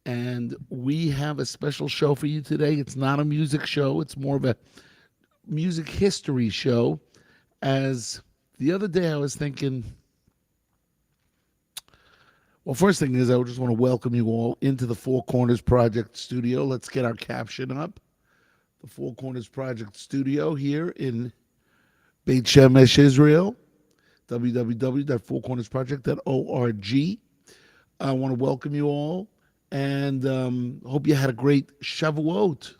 And we have a special show for you today. It's not a music show, it's more of a music history show. As the other day I was thinking, well, first thing is, I just want to welcome you all into the Four Corners Project studio. Let's get our caption up. The Four Corners Project studio here in Beit Shemesh, Israel. www.fourcornersproject.org. I want to welcome you all and hope you had a great Shavuot.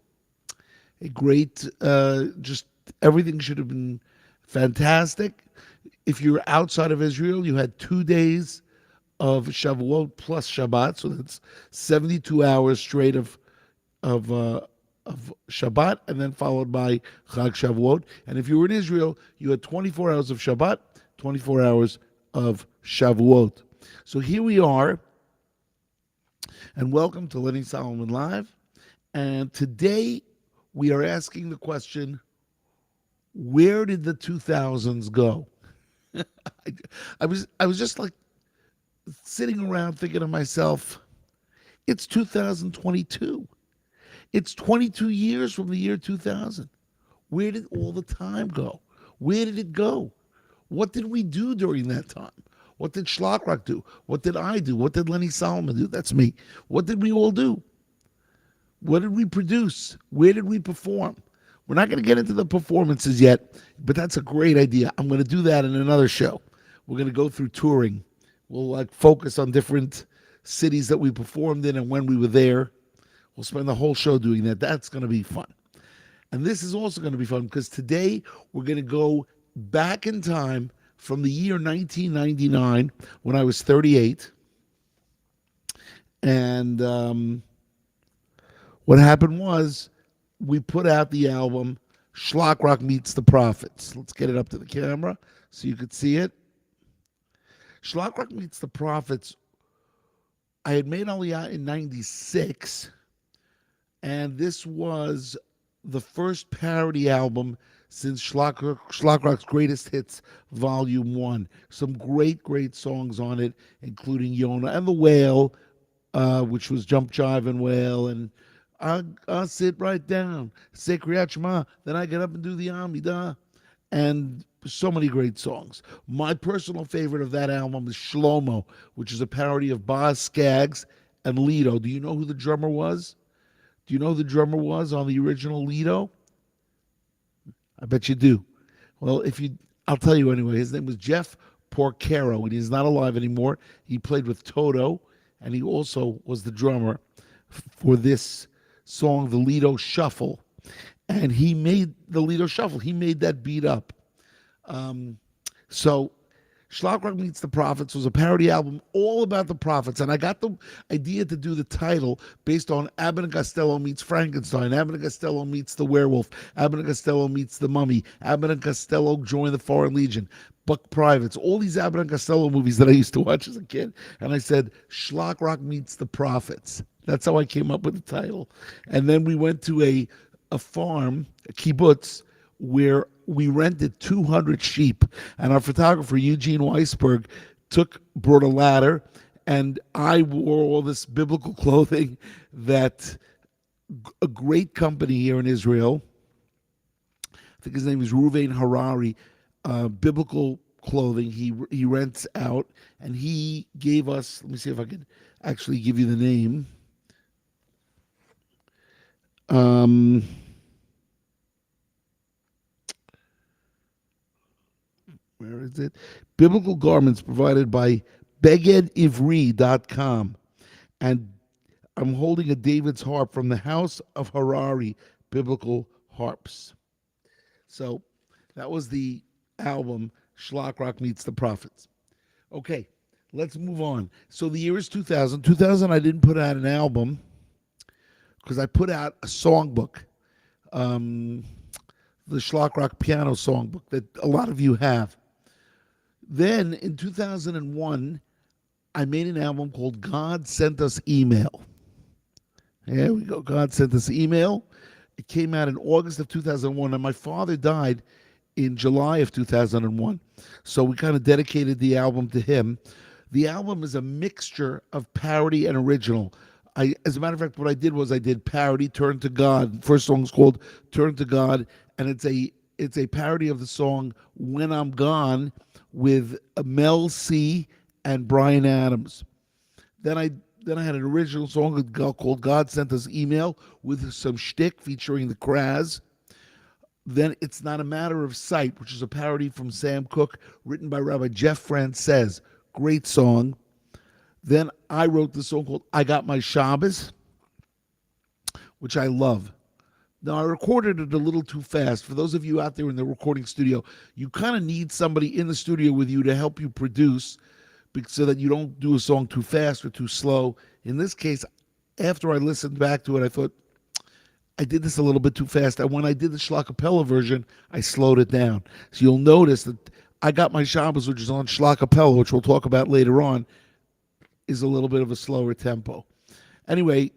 A great, just everything should have been fantastic. If you're outside of Israel, you had 2 days of Shavuot plus Shabbat, so that's 72 hours straight of of Shabbat, and then followed by Chag Shavuot. And if you were in Israel, you had 24 hours of Shabbat, 24 hours of Shavuot. So here we are, and welcome to Lenny Solomoin Live. And today we are asking the question, where did the 2000s go? I was just like sitting around thinking to myself, it's 2022. It's 22 years from the year 2000. Where did all the time go? Where did it go? What did we do during that time? What did Shlock do? What did I do? What did Lenny Solomon do? That's me. What did we all do? What did we produce? Where did we perform? We're not going to get into the performances yet, but that's a great idea. I'm going to do that in another show. We're going to go through touring. We'll focus on different cities that we performed in and when we were there. We'll spend the whole show doing that. That's going to be fun. And this is also going to be fun because today we're going to go back in time from the year 1999 when I was 38. And what happened was we put out the album Shlock Meets the Prophets. Let's get it up to the camera so you could see it. Shlock Meets the Prophets, I had made Aliyah in 96, and this was the first parody album since Shlock's Greatest Hits Volume 1. Some great, great songs on it, including Yonah and the Whale, which was Jump, Jive, and Whale, and I'll sit right down, say Kriyat Shema, then I get up and do the Amidah, and so many great songs. My personal favorite of that album is Shlomo, which is a parody of Boz Scaggs and Lido. Do you know who the drummer was? Do you know who the drummer was on the original Lido? I bet you do. Well, I'll tell you anyway. His name was Jeff Porcaro, and he's not alive anymore. He played with Toto, and he also was the drummer for this song, the Lido Shuffle. And he made the Lido Shuffle. He made that beat up. So Shlock Meets the Prophets was a parody album all about the prophets. And I got the idea to do the title based on Abbott and Costello meets Frankenstein, Abbott and Costello meets the werewolf, Abbott and Costello meets the mummy, Abbott and Costello join the Foreign Legion, Buck Privates, all these Abbott and Costello movies that I used to watch as a kid. And I said, Shlock Meets the Prophets. That's how I came up with the title. And then we went to a farm, a kibbutz, where we rented 200 sheep, and our photographer Eugene Weisberg brought a ladder, and I wore all this biblical clothing that a great company here in Israel, I think his name is Ruvain Harari, biblical clothing he rents out, and he gave us, let me see if I can actually give you the name. Where is it? Biblical garments provided by begedivri.com. And I'm holding a David's harp from the House of Harari Biblical Harps. So that was the album Shlock Meets the Prophets. Okay, let's move on. So the year is 2000. 2000, I didn't put out an album because I put out a songbook, the Shlock Piano Songbook that a lot of you have. Then in 2001, I made an album called God Sent Us Email. There we go. God Sent Us Email. It came out in August of 2001, and my father died in July of 2001. So we kind of dedicated the album to him. The album is a mixture of parody and original. As a matter of fact, what I did was I did parody "Turn to God." First song is called "Turn to God," and it's a parody of the song "When I'm Gone" with Mel C and Brian Adams. Then I then I had an original song called "God Sent Us Email" with some shtick featuring the Kraz. Then "It's Not a Matter of Sight," which is a parody from Sam Cooke, written by Rabbi Jeff Frances. Great song. Then I wrote the song called "I Got My Shabbos," which I love. Now, I recorded it a little too fast. For those of you out there in the recording studio, you kind of need somebody in the studio with you to help you produce so that you don't do a song too fast or too slow. In this case, after I listened back to it, I thought, I did this a little bit too fast. And when I did the Schlockapella version, I slowed it down. So you'll notice that I Got My Shabbos, which is on Schlockapella, which we'll talk about later on, is a little bit of a slower tempo. Anyway,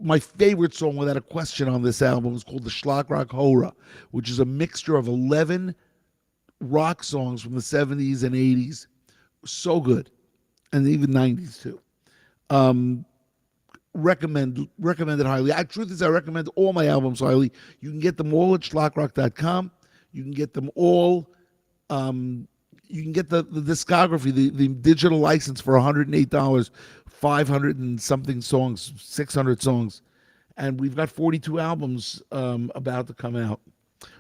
my favorite song without a question on this album is called the Shlock Rock Hora, which is a mixture of 11 rock songs from the 70s and 80s. So good. And even 90s too. Recommend it highly. Truth is, I recommend all my albums highly. You can get them all at schlockrock.com. You can get them all. You can get the discography, the digital license for $108, 500 and something songs, 600 songs, and we've got 42 albums about to come out,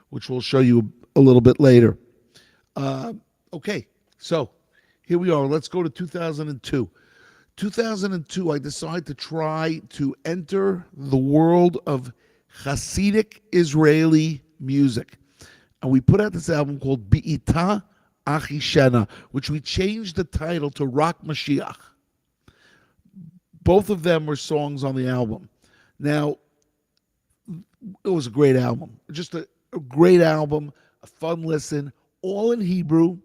which we'll show you a little bit later. Okay, so here we are. Let's go to 2002. 2002, I decided to try to enter the world of Hasidic Israeli music. And we put out this album called Bi'ita Achishena, which we changed the title to Rock Mashiach. Both of them were songs on the album. Now, it was a great album. Just a great album, a fun listen, all in Hebrew.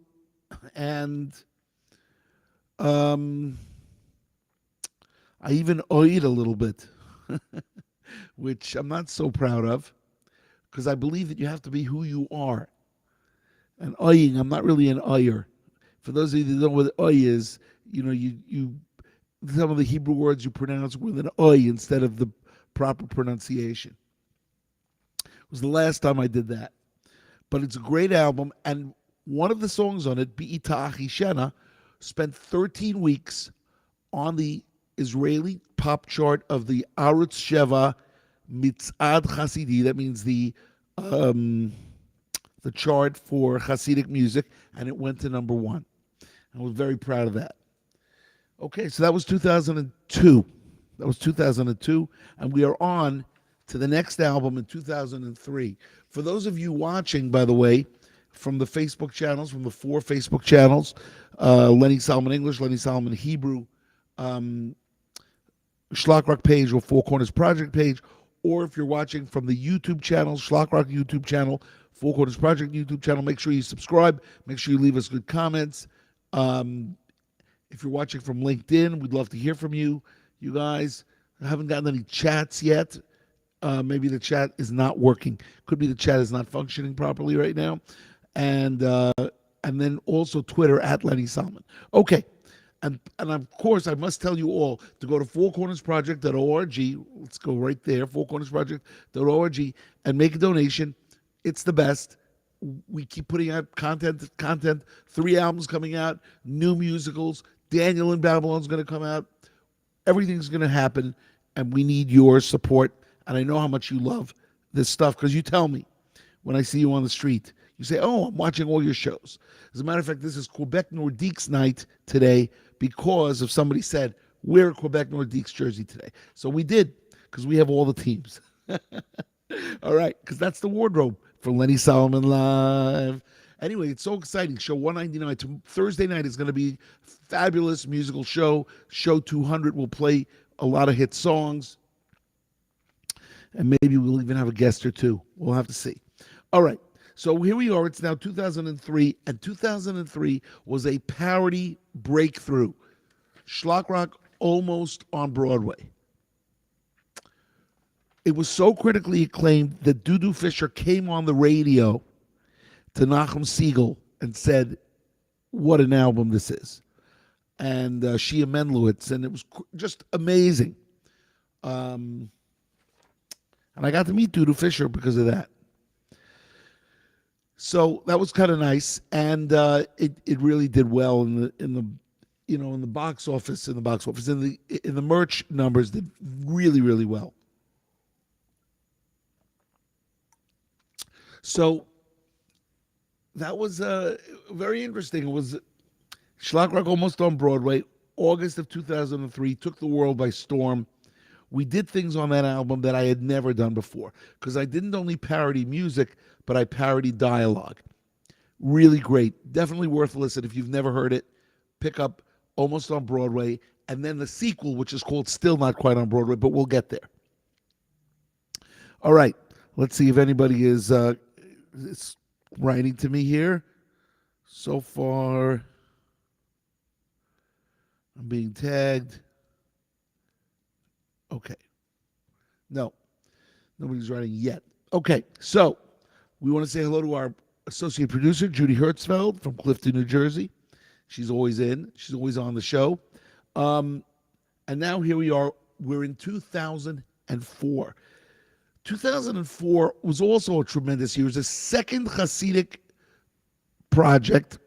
And I even oyed a little bit, which I'm not so proud of, because I believe that you have to be who you are. And oying, I'm not really an oyer. For those of you that don't know what oy is, you some of the Hebrew words you pronounce with an oy instead of the proper pronunciation. It was the last time I did that. But it's a great album, and one of the songs on it, Bi'ita Achishena, spent 13 weeks on the Israeli pop chart of the Arutz Sheva Mitzad Hasidi. That means the chart for Hasidic music, and it went to number one. I was very proud of that. Okay, so that was 2002. That was 2002, and we are on to the next album in 2003. For those of you watching, by the way, from the Facebook channels, from the 4 Facebook channels, Lenny Solomon English, Lenny Solomon Hebrew, Shlock Rock page or Four Corners Project page, or if you're watching from the YouTube channel, Shlock Rock YouTube channel, Four Corners Project YouTube channel, make sure you subscribe. Make sure you leave us good comments. If you're watching from LinkedIn, we'd love to hear from you. You guys, I haven't gotten any chats yet. Maybe the chat is not working. Could be the chat is not functioning properly right now. And then also Twitter at Lenny Solomon. Okay. And of course, I must tell you all to go to fourcornersproject.org. Let's go right there, fourcornersproject.org, and make a donation. It's the best. We keep putting out content, 3 albums coming out, new musicals. Daniel in Babylon's going to come out. Everything's going to happen, and we need your support. And I know how much you love this stuff because you tell me when I see you on the street. You say, oh, I'm watching all your shows. As a matter of fact, this is Quebec Nordique's night today because of somebody said, wear a Quebec Nordique's jersey today. So we did because we have all the teams. All right, because that's the wardrobe for Lenny Solomon Live. Anyway, it's so exciting. Show 199. Thursday night is going to be a fabulous musical show. Show 200 will play a lot of hit songs. And maybe we'll even have a guest or two. We'll have to see. All right. So here we are. It's now 2003. And 2003 was a parody breakthrough. Shlock Rock almost on Broadway. It was so critically acclaimed that Dudu Fisher came on the radio to Nachum Siegel and said, what an album this is. And Shia Menlowitz. And it was just amazing. Um, and I got to meet Dudu Fisher because of that. So that was kind of nice, and it really did well in the in the box office in the merch numbers did really really well. So that was very interesting. It was Shlock Rock almost on Broadway. August of 2003 took the world by storm. We did things on that album that I had never done before because I didn't only parody music, but I parodied dialogue. Really great. Definitely worth a listen. If you've never heard it, pick up Almost on Broadway and then the sequel, which is called Still Not Quite on Broadway, but we'll get there. All right. Let's see if anybody is writing to me here. So far, I'm being tagged. Okay. No, nobody's writing yet. Okay. So we want to say hello to our associate producer, Judy Hertzfeld from Clifton, New Jersey. She's always in. She's always on the show. Um, and now here we are. We're in 2004. 2004 was also a tremendous year. It was a second Hasidic project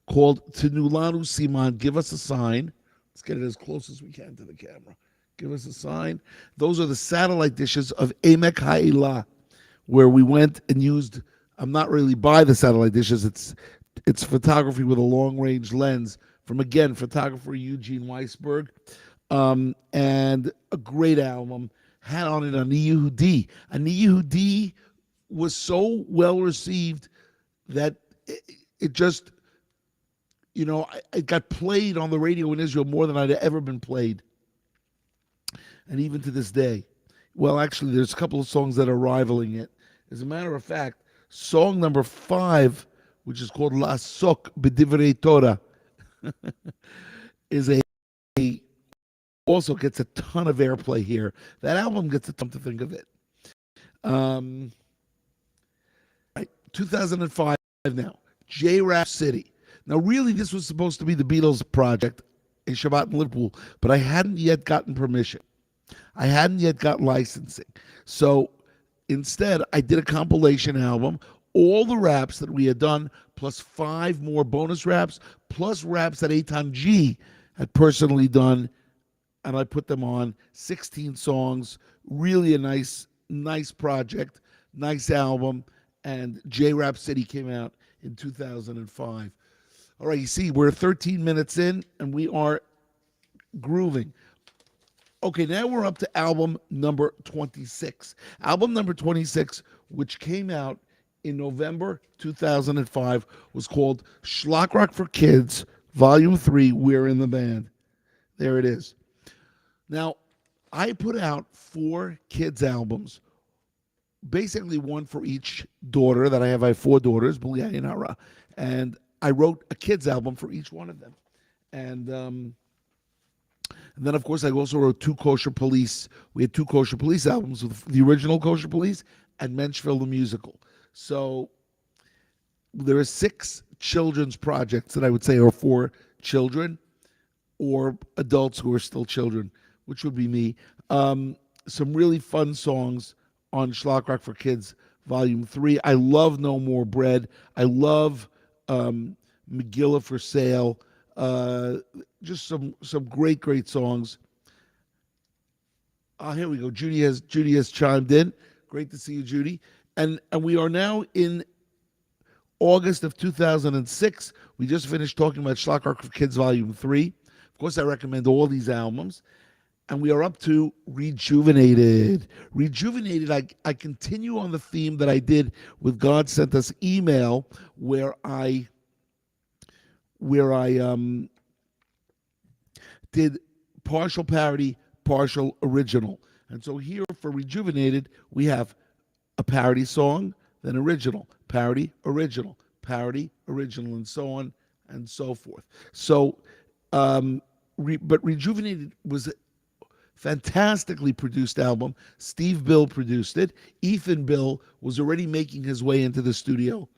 called Tenulanu Siman, Give Us a Sign. Let's get it as close as we can to the camera. Give us a sign. Those are the satellite dishes of Emek Ha'ila, where we went and used, I'm not really by the satellite dishes, it's photography with a long range lens from, again, photographer Eugene Weisberg. And a great album. Had on it Ani Yehudi. Ani Yehudi was so well received that it just, it got played on the radio in Israel more than I'd ever been played. And even to this day. Well, actually, there's a couple of songs that are rivaling it. As a matter of fact, song number 5, which is called La Sok B'divrei Torah, is also gets a ton of airplay here. That album gets a ton to think of it. Um, right, 2005 now, J-Rap City. Now, really, this was supposed to be the Beatles project, a Shabbat in Liverpool, but I hadn't yet gotten permission. I hadn't yet got licensing. So instead, I did a compilation album, all the raps that we had done, plus 5 more bonus raps, plus raps that Eitan G had personally done, and I put them on 16 songs. Really a nice project, nice album. And J-Rap City came out in 2005. All right, you see, we're 13 minutes in, and we are grooving. Okay, now we're up to album number 26. Album number 26, which came out in November 2005, was called Shlock Rock for Kids, Volume 3, We're in the Band. There it is. Now, I put out 4 kids' albums, basically one for each daughter that I have. I have 4 daughters, Belia and Ara, and I wrote a kids' album for each one of them. And then, of course, I also wrote 2 Kosher Police. We had 2 Kosher Police albums with the original Kosher Police and Menschville the Musical. So there are 6 children's projects that I would say are for children or adults who are still children, which would be me. Some really fun songs on Shlock Rock for Kids, Volume 3. I love No More Bread. I love Megillah for Sale. Just some great songs. Here we go. Judy has chimed in. Great to see you, Judy. And we are now in August of 2006. We just finished talking about Shlock Rock for Kids Volume 3. Of course, I recommend all these albums. And we are up to Rejuvenated. Rejuvenated, I continue on the theme that I did with God Sent Us Email, where I did partial parody, partial original. And so here for Rejuvenated, we have a parody song, then original, parody, original, and so on and so forth. So, but Rejuvenated was a fantastically produced album. Steve Bill produced it. Ethan Bill was already making his way into the studio.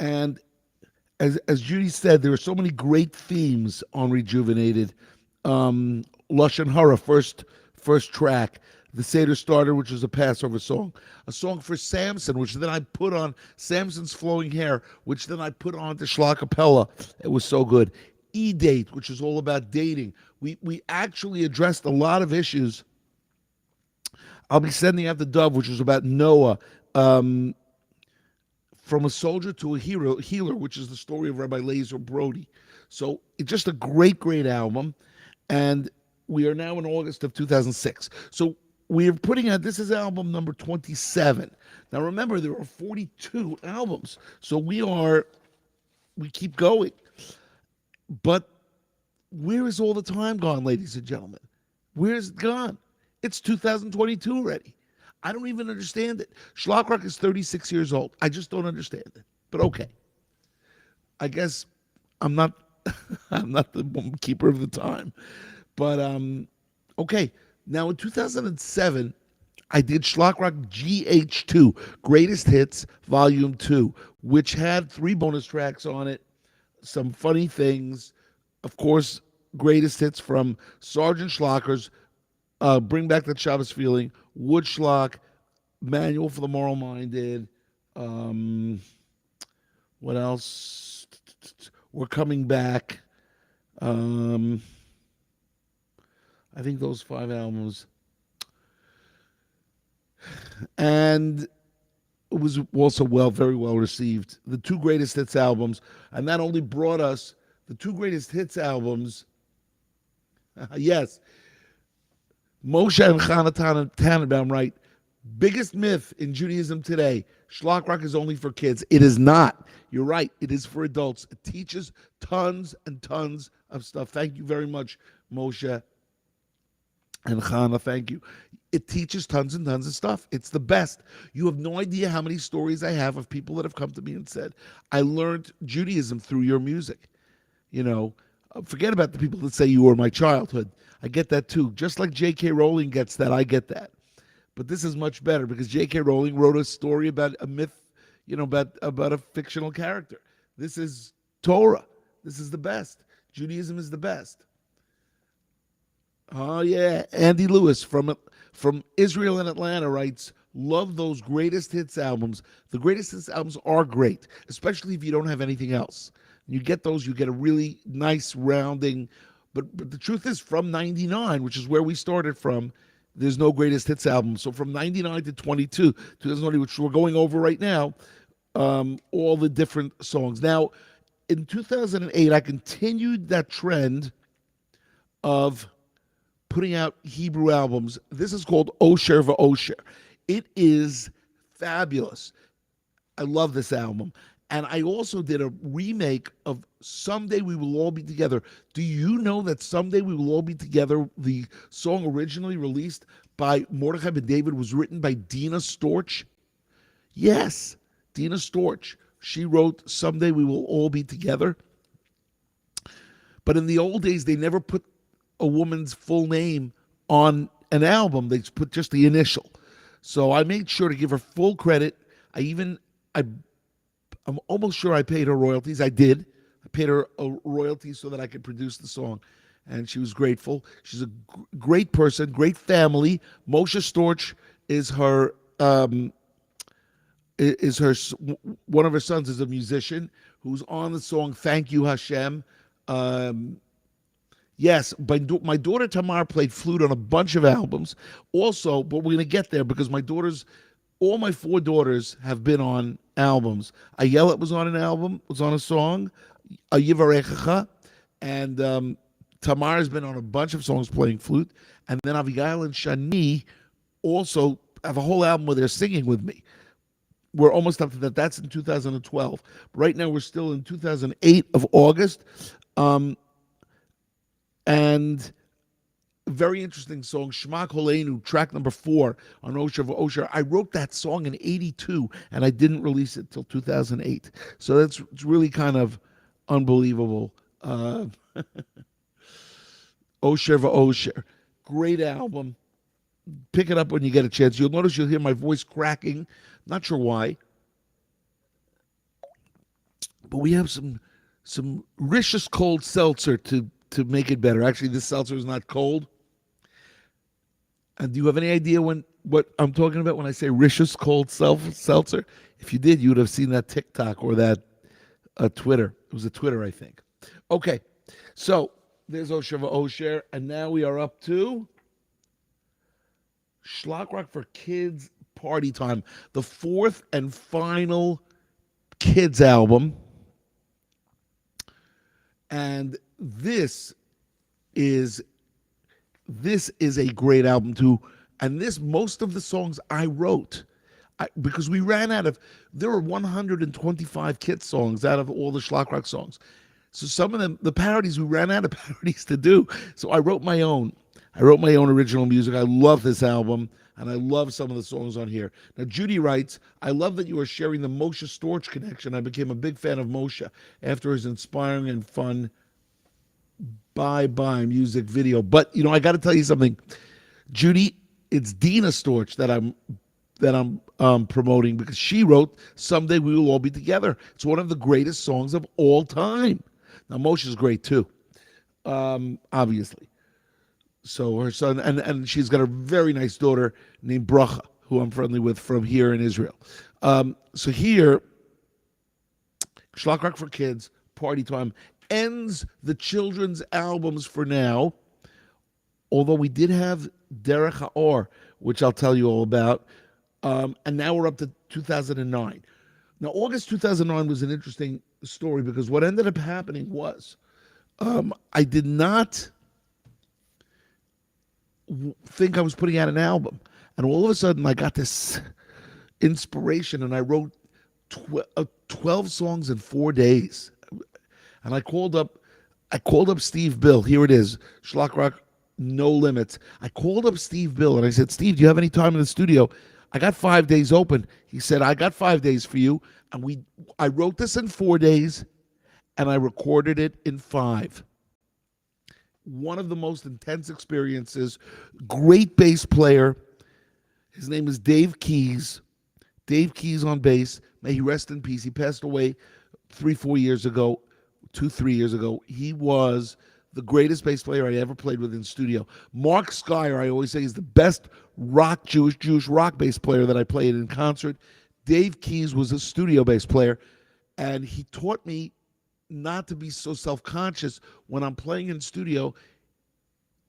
And as Judy said, there are so many great themes on Rejuvenated. Lashon Hara, first track. The Seder Starter, which is a Passover song. A song for Samson, which then I put on Samson's Flowing Hair, which then I put on to Shlock Capella. It was so good. E-Date, which is all about dating. We actually addressed a lot of issues. I'll be sending out the Dove, which was about Noah. From a soldier to a healer, which is the story of Rabbi Lazer Brody. So it's just a great album. And we are now in August of 2006. So we are putting out, this is album number 27. Now remember, there are 42 albums. So we keep going. But where is all the time gone, ladies and gentlemen? Where is it gone? It's 2022 already. I don't even understand it. Shlock Rock is 36 years old. I just don't understand it. But okay. I guess I'm not I'm not the keeper of the time. But okay. Now in 2007, I did Shlock Rock GH2, Greatest Hits, Volume 2, which had 3 bonus tracks on it, some funny things. Of course, Greatest Hits from Sergeant Schlocker's Bring Back the Shabbos Feeling, Wood Schlock, Manual for the Moral Minded. What else? We're Coming Back. I think those 5 albums. And it was also very well received. The 2 Greatest Hits albums, and that only brought us the 2 Greatest Hits albums. Yes. Moshe and Chana Tannenbaum write, biggest myth in Judaism today, Shlock Rock is only for kids. It is not. You're right. It is for adults. It teaches tons and tons of stuff. Thank you very much, Moshe and Chana. Thank you. It teaches tons and tons of stuff. It's the best. You have no idea how many stories I have of people that have come to me and said, I learned Judaism through your music. You know, forget about the people that say you were my childhood. I get that too. Just like J.K. Rowling gets that, I get that. But this is much better because J.K. Rowling wrote a story about a myth, you know, about a fictional character. This is Torah. This is the best. Judaism is the best. Oh, yeah. Andy Lewis from Israel and Atlanta writes, love those Greatest Hits albums. The Greatest Hits albums are great, especially if you don't have anything else. You get those, you get a really nice rounding. But the truth is, from 99, which is where we started from, there's no Greatest Hits album. So from 99 to 22, 2020, which we're going over right now, all the different songs. Now, in 2008, I continued that trend of putting out Hebrew albums. This is called Osher V'Osher. It is fabulous. I love this album. And I also did a remake of Someday We Will All Be Together. Do you know that Someday We Will All Be Together, the song originally released by Mordechai Ben David, was written by Dina Storch? Yes, Dina Storch. She wrote Someday We Will All Be Together. But in the old days, they never put a woman's full name on an album. They put just the initial. So I made sure to give her full credit. I'm almost sure I paid her royalties. I did. I paid her a royalty so that I could produce the song. And she was grateful. She's a great person, great family. Moshe Storch is her, one of her sons is a musician who's on the song Thank You Hashem. Yes, my daughter Tamar played flute on a bunch of albums. Also, but we're going to get there because all my 4 daughters have been on albums. Ayelet was on an album, was on a song, Yivarechecha, and Tamar has been on a bunch of songs playing flute. And then Avigail and Shani also have a whole album where they're singing with me. We're almost up to that. That's in 2012. Right now we're still in 2008 of August. And very interesting song, Shema Kolenu, track number 4 on Osher V'Osher. I wrote that song in 82, and I didn't release it till 2008. So it's really kind of unbelievable. Osher V'Osher. Great album. Pick it up when you get a chance. You'll notice you'll hear my voice cracking. Not sure why. But we have some some Ricious cold seltzer to make it better. Actually, this seltzer is not cold. And do you have any idea what I'm talking about when I say Ricious cold seltzer? If you did, you would have seen that TikTok or that Twitter. It was a Twitter, I think. Okay, so there's Osher Osher, and now we are up to Shlock Rock for Kids Party Time, the fourth and final kids album. And is this is a great album too. And most of the songs I wrote because we ran out of, there were 125 kids songs out of all the Shlock Rock songs. So some of them, the parodies, we ran out of parodies to do. So I wrote my own. I wrote my own original music. I love this album, and I love some of the songs on here. Now, Judy writes, I love that you are sharing the Moshe Storch connection. I became a big fan of Moshe after his inspiring and fun Bye-Bye music video. But, I got to tell you something. Judy, it's Dina Storch that I'm promoting, because she wrote Someday We Will All Be Together. It's one of the greatest songs of all time. Now, Moshe's great too, obviously. So her son, and she's got a very nice daughter named Bracha, who I'm friendly with from here in Israel. So here, Shlock Rock for Kids, Party Time, ends the children's albums for now, although we did have Derech HaOr, which I'll tell you all about, and now we're up to 2009. Now, August 2009 was an interesting story, because what ended up happening was I did not think I was putting out an album, and all of a sudden I got this inspiration, and I wrote 12 songs in 4 days. And I called up Steve Bill. Here it is, Shlock Rock, No Limits. I called up Steve Bill and I said, Steve, do you have any time in the studio? I got 5 days open. He said, I got 5 days for you. And I wrote this in 4 days, and I recorded it in 5. One of the most intense experiences. Great bass player. His name is Dave Keys. Dave Keys on bass. May he rest in peace. He passed away 3 years ago. He was the greatest bass player I ever played with in studio. Mark Skyer, I always say, is the best Jewish rock bass player that I played in concert. Dave Keys was a studio bass player, and he taught me not to be so self-conscious when I'm playing in studio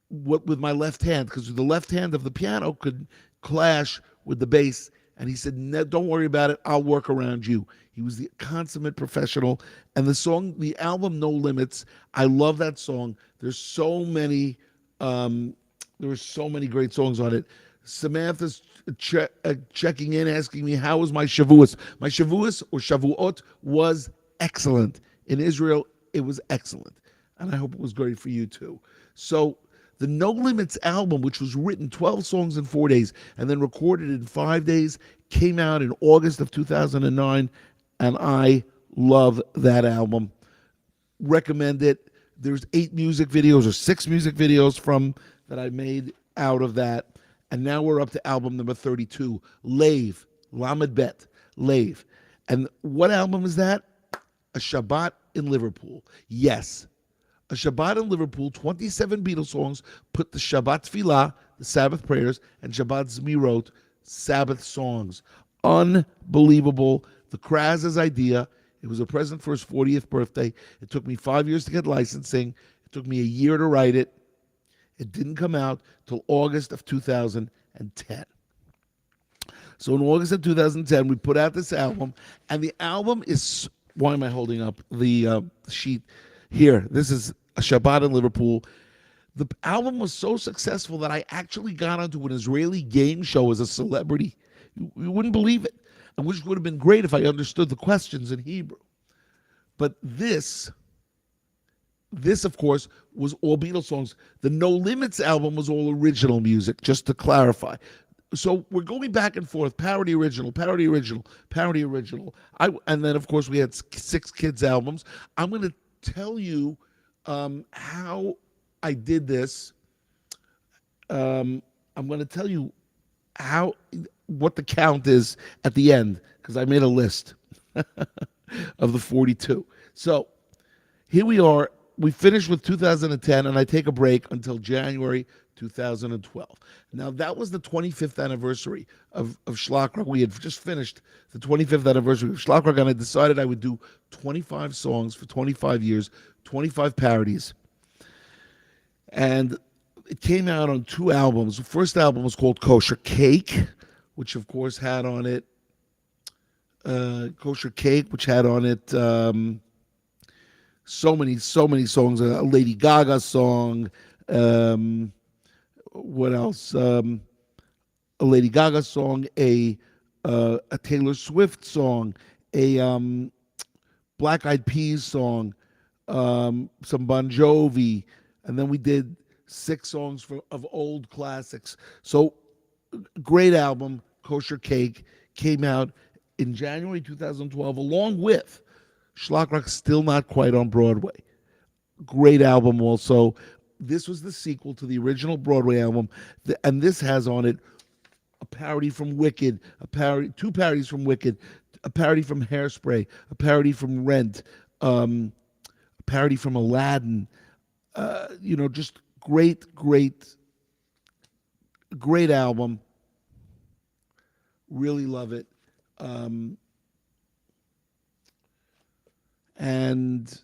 with my left hand, because the left hand of the piano could clash with the bass. And he said, no, don't worry about it. I'll work around you. He was the consummate professional. And the album, No Limits, I love that song. There's so many great songs on it. Samantha's checking in, asking me, how was my Shavuos? My Shavuos, or Shavuot, was excellent. In Israel, it was excellent. And I hope it was great for you too. So the No Limits album, which was written 12 songs in 4 days and then recorded in 5 days, came out in August of 2009, and I love that album. Recommend it. There's 8 music videos or 6 music videos that I made out of that. And now we're up to album number 32, Lave, Lamed Bet, Lave. And what album is that? A Shabbat in Liverpool. Yes. A Shabbat in Liverpool, 27 Beatles songs, put the Shabbat Tefillah, the Sabbath prayers, and Shabbat Zmirot, Sabbath songs. Unbelievable. The Kraz's idea. It was a present for his 40th birthday. It took me 5 years to get licensing. It took me a year to write it. It didn't come out till August of 2010. So in August of 2010, we put out this album, and the album is, why am I holding up the sheet? Here, this is a Shabbat in Liverpool. The album was so successful that I actually got onto an Israeli game show as a celebrity. You wouldn't believe it, and which would have been great if I understood the questions in Hebrew. But this, of course, was all Beatles songs. The No Limits album was all original music, just to clarify. So we're going back and forth, parody original, parody original, parody original. And then, of course, we had 6 kids albums. I'm going to tell you how I did this. I'm going to tell you what the count is at the end, because I made a list of the 42. So here we are. We finished with 2010, and I take a break until January 2012. Now, that was the 25th anniversary of Shlock Rock. We had just finished the 25th anniversary of Shlock Rock, and I decided I would do 25 songs for 25 years, 25 parodies. And it came out on two albums. The first album was called Kosher Cake, which, of course, had on it Kosher Cake, which had on it so many songs. A Lady Gaga song. What else? A Lady Gaga song. A Taylor Swift song. A Black Eyed Peas song. Some Bon Jovi, and then we did 6 songs of old classics. So great album. Kosher Cake came out in January 2012, along with Shlock Rock, Still Not Quite on Broadway. Great album also. This was the sequel to the original Broadway album, and this has on it a parody from Wicked, two parodies from Wicked, a parody from Hairspray, a parody from Rent, a parody from Aladdin. Just great album. Really love it. And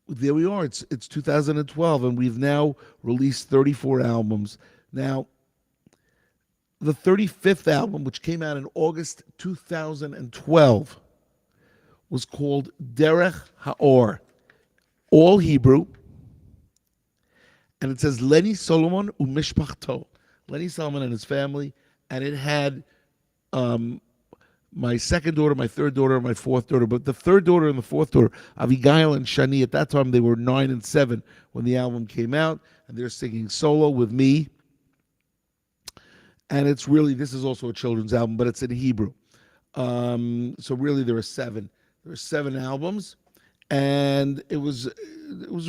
there we are. It's 2012, and we've now released 34 albums. Now, the 35th album, which came out in August 2012, was called Derech Haor, all Hebrew, and it says Lenny, Solomoin, u'mishpachto, Lenny Solomon and his family, and it had my second daughter, my third daughter, my fourth daughter. But the third daughter and the fourth daughter, Abigail and Shani, at that time they were 9 and 7 when the album came out, and they're singing solo with me. And it's really, this is also a children's album, but it's in Hebrew. So really there are 7. There are 7 albums, and it was a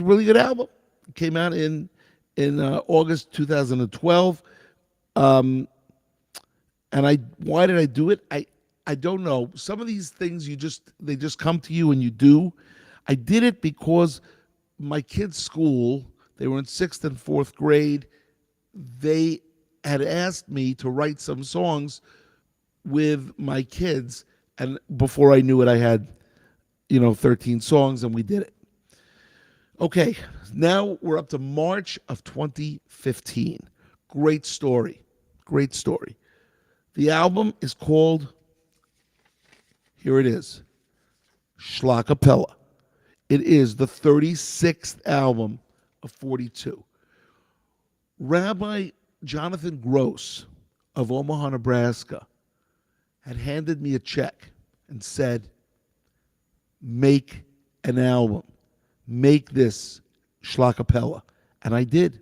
really good album. It came out in August 2012. And why did I do it? I don't know. Some of these things they just come to you and you do. I did it because my kids' school, they were in 6th and 4th grade. They had asked me to write some songs with my kids, and before I knew it, I had 13 songs, and we did it. Okay, now we're up to March of 2015. Great story. The album is called, here it is, Shlockapella. It is the 36th album of 42. Rabbi Jonathan Gross of Omaha, Nebraska, had handed me a check and said, make an album. Make this Shlockapella. And I did.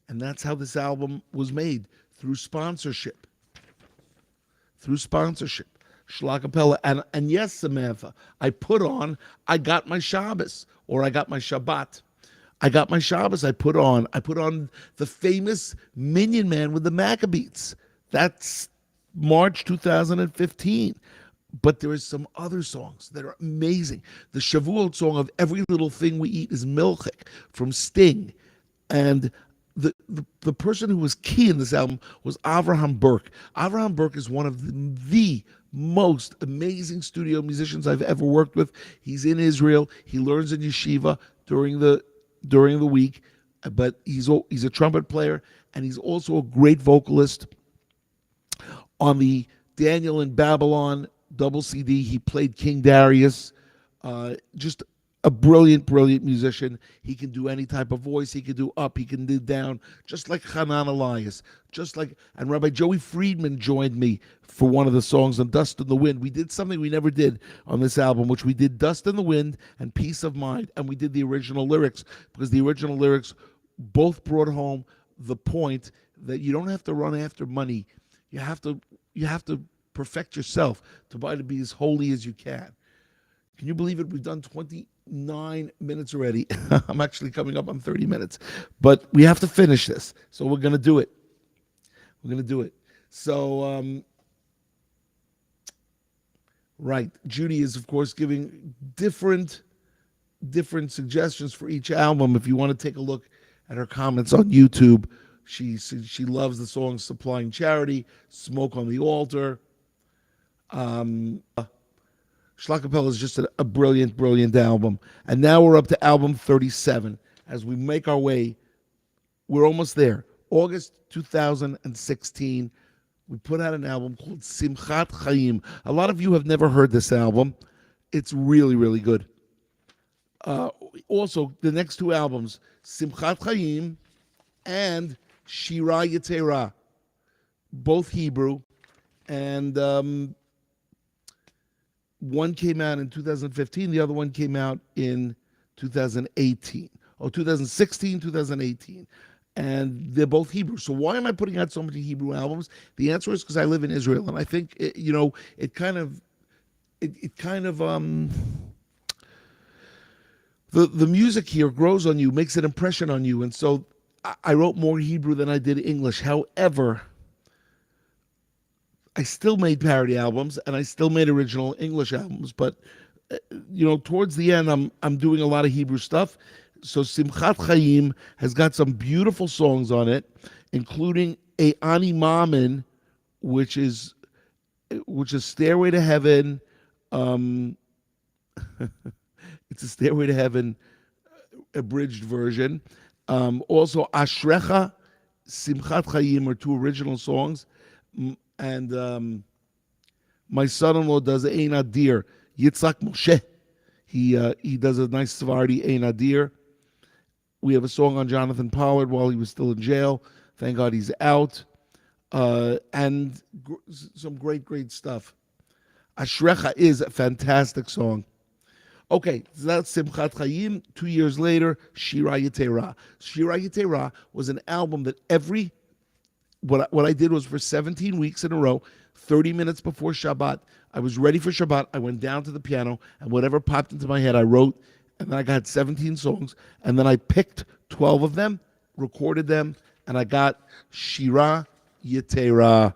And that's how this album was made, through sponsorship. Shlockapella. And yes, Samantha, I got my Shabbos, or I got my Shabbat. I got my Shabbos. I put on the famous Minyan Man with the Maccabees. That's March 2015. But there is some other songs that are amazing. The Shavuot song of Every Little Thing We Eat is Milchik from Sting. And the person who was key in this album was Avraham Burke. Avraham Burke is one of the most amazing studio musicians I've ever worked with. He's in Israel. He learns in yeshiva during the week, but he's a trumpet player, and he's also a great vocalist. On the Daniel in Babylon double CD, he played King Darius. Just a brilliant musician. He can do any type of voice. He can do up. He can do down, just like Hanan Elias. And Rabbi Joey Friedman joined me for one of the songs on Dust in the Wind. We did something we never did on this album, which we did Dust in the Wind and Peace of Mind, and we did the original lyrics, because the original lyrics both brought home the point that you don't have to run after money. You have to perfect yourself to be as holy as you can. Can you believe it? We've done 29 minutes already. I'm actually coming up on 30 minutes. But we have to finish this. So we're going to do it. So, right. Judy is, of course, giving different different suggestions for each album. If you want to take a look at her comments on YouTube, she loves the songs "Supplying Charity," "Smoke on the Altar." Schlockapella is just a brilliant, brilliant album. And now we're up to album 37. As we make our way, we're almost there. August 2016, we put out an album called Simchat Chaim. A lot of you have never heard this album. It's really, really good. Also, the next two albums, Simchat Chaim and Shira Yetera, both Hebrew. And one came out in 2015, the other one came out in 2018. 2016, 2018. And they're both Hebrew. So why am I putting out so many Hebrew albums? The answer is because I live in Israel, and I think it kind of the music here grows on you, makes an impression on you, and so I wrote more Hebrew than I did English. However, I still made parody albums and I still made original English albums, but towards the end, I'm doing a lot of Hebrew stuff. So Simchat Chaim has got some beautiful songs on it, including a Ani Mamin, which is Stairway to Heaven. It's a Stairway to Heaven abridged version. Also Ashrecha, Simchat Chaim are two original songs. And my son-in-law does Ein Adir, Yitzhak Moshe. He does a nice Sephardi Ein Adir. We have a song on Jonathan Pollard while he was still in jail. Thank God he's out. And some great, great stuff. Ashrecha is a fantastic song. Okay, so that's Simchat Chaim. 2 years later, Shira Yetera. Shira Yetera was an album that what I did was for 17 weeks in a row, 30 minutes before Shabbat, I was ready for Shabbat. I went down to the piano, and whatever popped into my head, I wrote, and then I got 17 songs, and then I picked 12 of them, recorded them, and I got Shira Yetera.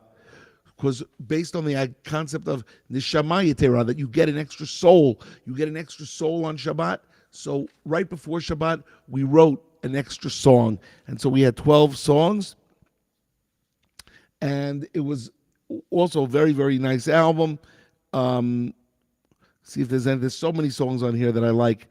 Because based on the concept of Neshama Yetera, that you get an extra soul. You get an extra soul on Shabbat. So right before Shabbat, we wrote an extra song. And so we had 12 songs. And it was also a very, very nice album. See if there's so many songs on here that I like.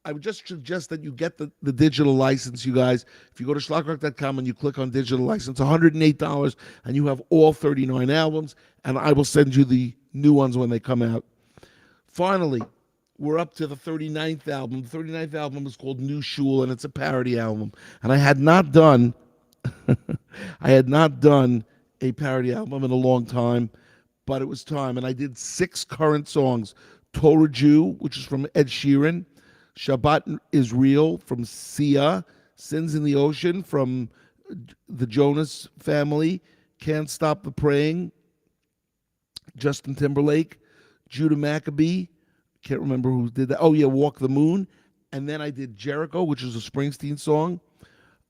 I would just suggest that you get the digital license, you guys. If you go to schlockrock.com and you click on digital license, $108, and you have all 39 albums, and I will send you the new ones when they come out. Finally, we're up to the 39th album. The 39th album is called New Shul, and it's a parody album. And I had not done a parody album in a long time, but it was time. And I did 6 current songs. Torah Jew, which is from Ed Sheeran. Shabbat is Real from Sia. Sins in the Ocean from the Jonas Family. Can't Stop the Praying, Justin Timberlake. Judah Maccabee, can't remember who did that. Oh yeah, Walk the Moon. And then I did Jericho, which is a Springsteen song.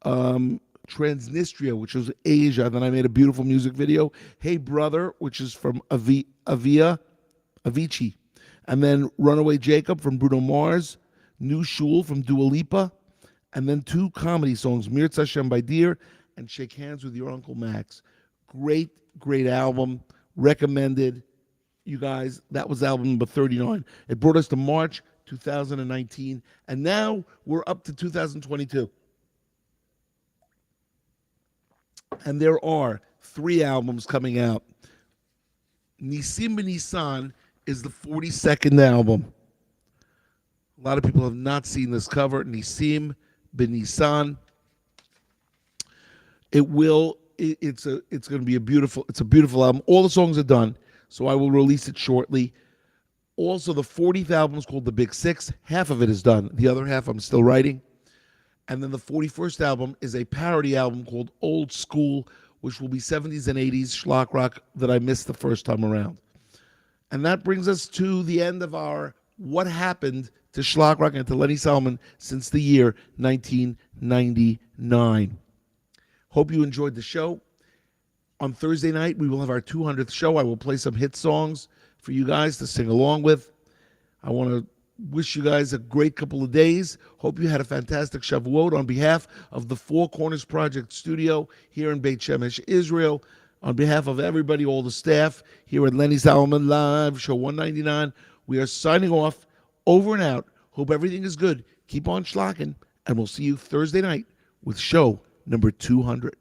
Transnistria, which was Asia. Then I made a beautiful music video. Hey Brother, which is from Avicii. And then Runaway Jacob from Bruno Mars. New Shul from Dua Lipa. And then 2 comedy songs, Mirza Hashem by Deer and Shake Hands with Your Uncle Max. Great, great album. Recommended. You guys, that was album number 39. It brought us to March 2019. And now we're up to 2022. And there are 3 albums coming out. Nisim B'Nisan is the 42nd album. A lot of people have not seen this cover. Nisim B'Nisan. It's going to be a beautiful album. All the songs are done, so I will release it shortly. Also, the 40th album is called The Big Six. Half of it is done. The other half I'm still writing. And then the 41st album is a parody album called Old School, which will be 70s and 80s schlock rock that I missed the first time around. And that brings us to the end of our What Happened to Schlock Rock and to Lenny Solomon since the year 1999. Hope you enjoyed the show. On Thursday night, we will have our 200th show. I will play some hit songs for you guys to sing along with. I want to wish you guys a great couple of days. Hope you had a fantastic Shavuot. On behalf of the Four Corners Project Studio here in Beit Shemesh, Israel, on behalf of everybody, all the staff here at Lenny Solomon Live, Show 199, we are signing off. Over and out. Hope everything is good. Keep on schlocking, and we'll see you Thursday night with show number 200.